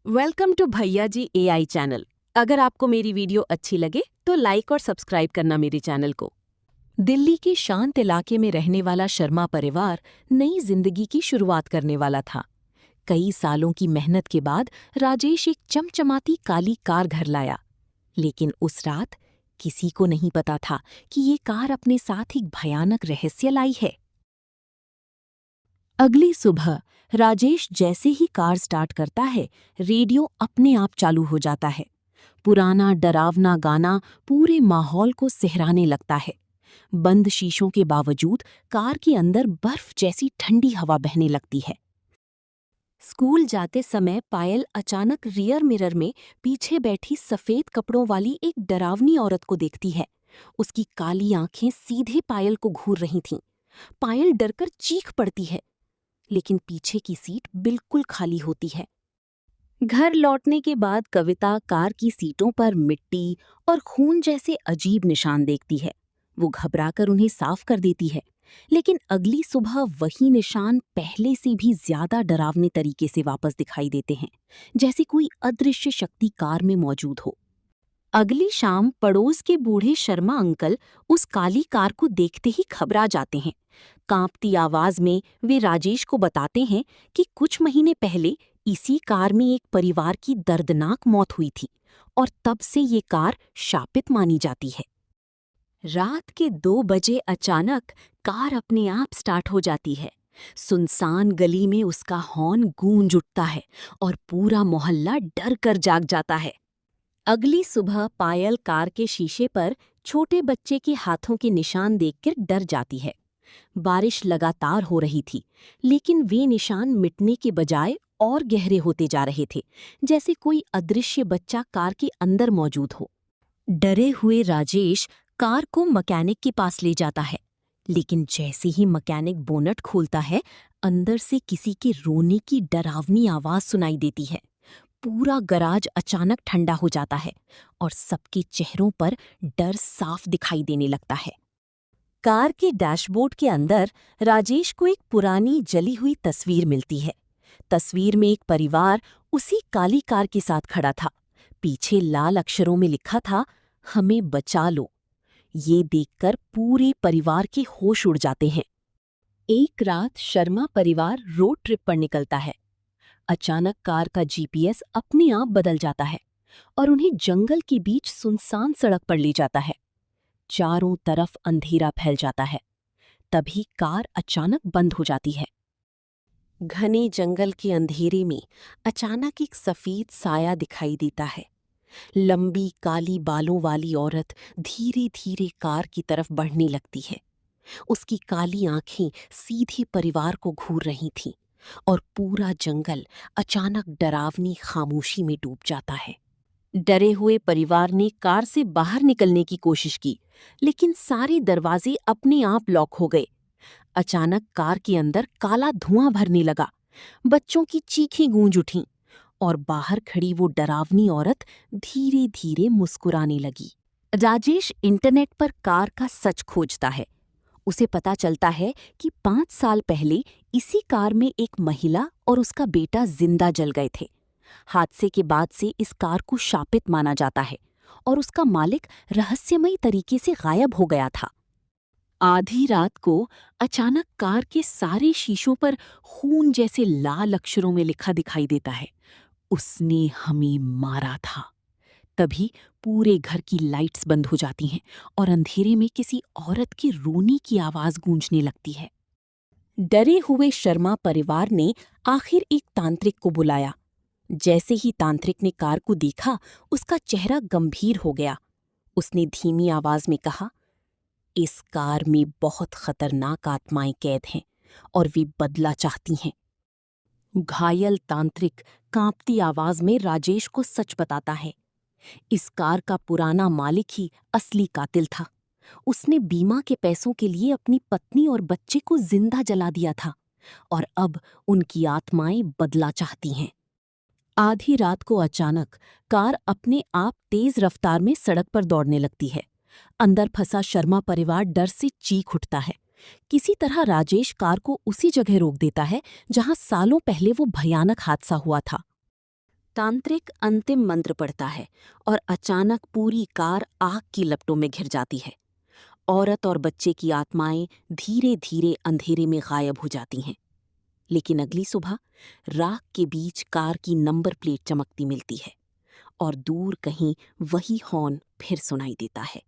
Welcome to भैया जी AI channel. अगर आपको मेरी वीडियो अच्छी लगे तो लाइक और सब्सक्राइब करना मेरे चैनल को। दिल्ली के शांत इलाके में रहने वाला शर्मा परिवार नई जिंदगी की शुरुआत करने वाला था। कई सालों की मेहनत के बाद राजेश एक चमचमाती काली कार घर लाया। लेकिन उस रात किसी को नहीं पता था कि ये कार अपने साथ एक भयानक रहस्य लाई है। अगली सुबह राजेश जैसे ही कार स्टार्ट करता है, रेडियो अपने आप चालू हो जाता है। पुराना डरावना गाना पूरे माहौल को सिहराने लगता है। बंद शीशों के बावजूद कार के अंदर बर्फ जैसी ठंडी हवा बहने लगती है। स्कूल जाते समय पायल अचानक रियर मिरर में पीछे बैठी सफेद कपड़ों वाली एक डरावनी औरत को देखती है। उसकी काली आंखें सीधे पायल को घूर रही थीं। पायल डरकर चीख पड़ती है, लेकिन पीछे की सीट बिल्कुल खाली होती है। घर लौटने के बाद कविता कार की सीटों पर मिट्टी और खून जैसे अजीब निशान देखती है। वो घबराकर उन्हें साफ कर देती है, लेकिन अगली सुबह वही निशान पहले से भी ज्यादा डरावने तरीके से वापस दिखाई देते हैं, जैसे कोई अदृश्य शक्ति कार में मौजूद हो। अगली शाम पड़ोस के बूढ़े शर्मा अंकल उस काली कार को देखते ही घबरा जाते हैं। कांपती आवाज में वे राजेश को बताते हैं कि कुछ महीने पहले इसी कार में एक परिवार की दर्दनाक मौत हुई थी और तब से ये कार शापित मानी जाती है। रात के 2 बजे अचानक कार अपने आप स्टार्ट हो जाती है। सुनसान गली में उसका हॉर्न गूंज उठता है और पूरा मोहल्ला डर कर जाग जाता है। अगली सुबह पायल कार के शीशे पर छोटे बच्चे के हाथों के निशान देखकर डर जाती है। बारिश लगातार हो रही थी, लेकिन वे निशान मिटने के बजाय और गहरे होते जा रहे थे, जैसे कोई अदृश्य बच्चा कार के अंदर मौजूद हो। डरे हुए राजेश कार को मैकेनिक के पास ले जाता है, लेकिन जैसे ही मैकेनिक बोनट खोलता है, अंदर से किसी के रोने की डरावनी आवाज सुनाई देती है। पूरा गराज अचानक ठंडा हो जाता है और सबके चेहरों पर डर साफ दिखाई देने लगता है। कार के डैशबोर्ड के अंदर राजेश को एक पुरानी जली हुई तस्वीर मिलती है। तस्वीर में एक परिवार उसी काली कार के साथ खड़ा था। पीछे लाल अक्षरों में लिखा था, हमें बचा लो। ये देखकर पूरे परिवार के होश उड़ जाते हैं। एक रात शर्मा परिवार रोड ट्रिप पर निकलता है। अचानक कार का जीपीएस अपने आप बदल जाता है और उन्हें जंगल के बीच सुनसान सड़क पर ले जाता है। चारों तरफ अंधेरा फैल जाता है। तभी कार अचानक बंद हो जाती है। घने जंगल के अंधेरे में अचानक एक सफेद साया दिखाई देता है। लंबी काली बालों वाली औरत धीरे धीरे कार की तरफ बढ़ने लगती है। उसकी काली आंखें सीधे परिवार को घूर रही थीं और पूरा जंगल अचानक डरावनी खामोशी में डूब जाता है। डरे हुए परिवार ने कार से बाहर निकलने की कोशिश की, लेकिन सारे दरवाजे अपने आप लॉक हो गए। अचानक कार के अंदर काला धुआं भरने लगा। बच्चों की चीखें गूंज उठीं और बाहर खड़ी वो डरावनी औरत धीरे धीरे मुस्कुराने लगी। राजेश इंटरनेट पर कार का सच खोजता है। उसे पता चलता है कि 5 साल पहले इसी कार में एक महिला और उसका बेटा जिंदा जल गए थे। हादसे के बाद से इस कार को शापित माना जाता है और उसका मालिक रहस्यमयी तरीके से गायब हो गया था। आधी रात को अचानक कार के सारे शीशों पर खून जैसे लाल अक्षरों में लिखा दिखाई देता है, उसने हमें मारा था। तभी पूरे घर की लाइट्स बंद हो जाती हैं और अंधेरे में किसी औरत के रोने की आवाज गूंजने लगती है। डरे हुए शर्मा परिवार ने आखिर एक तांत्रिक को बुलाया। जैसे ही तांत्रिक ने कार को देखा, उसका चेहरा गंभीर हो गया। उसने धीमी आवाज में कहा, इस कार में बहुत खतरनाक आत्माएं कैद हैं और वे बदला चाहती हैं। घायल तांत्रिक कांपती आवाज में राजेश को सच बताता है। इस कार का पुराना मालिक ही असली कातिल था। उसने बीमा के पैसों के लिए अपनी पत्नी और बच्चे को जिंदा जला दिया था और अब उनकी आत्माएं बदला चाहती हैं। आधी रात को अचानक कार अपने आप तेज रफ्तार में सड़क पर दौड़ने लगती है। अंदर फंसा शर्मा परिवार डर से चीख उठता है। किसी तरह राजेश कार को उसी जगह रोक देता है जहां सालों पहले वो भयानक हादसा हुआ था। तांत्रिक अंतिम मंत्र पढ़ता है और अचानक पूरी कार आग की लपटों में घिर जाती है। औरत और बच्चे की आत्माएं धीरे धीरे अंधेरे में गायब हो जाती हैं। लेकिन अगली सुबह राख के बीच कार की नंबर प्लेट चमकती मिलती है और दूर कहीं वही हॉर्न फिर सुनाई देता है।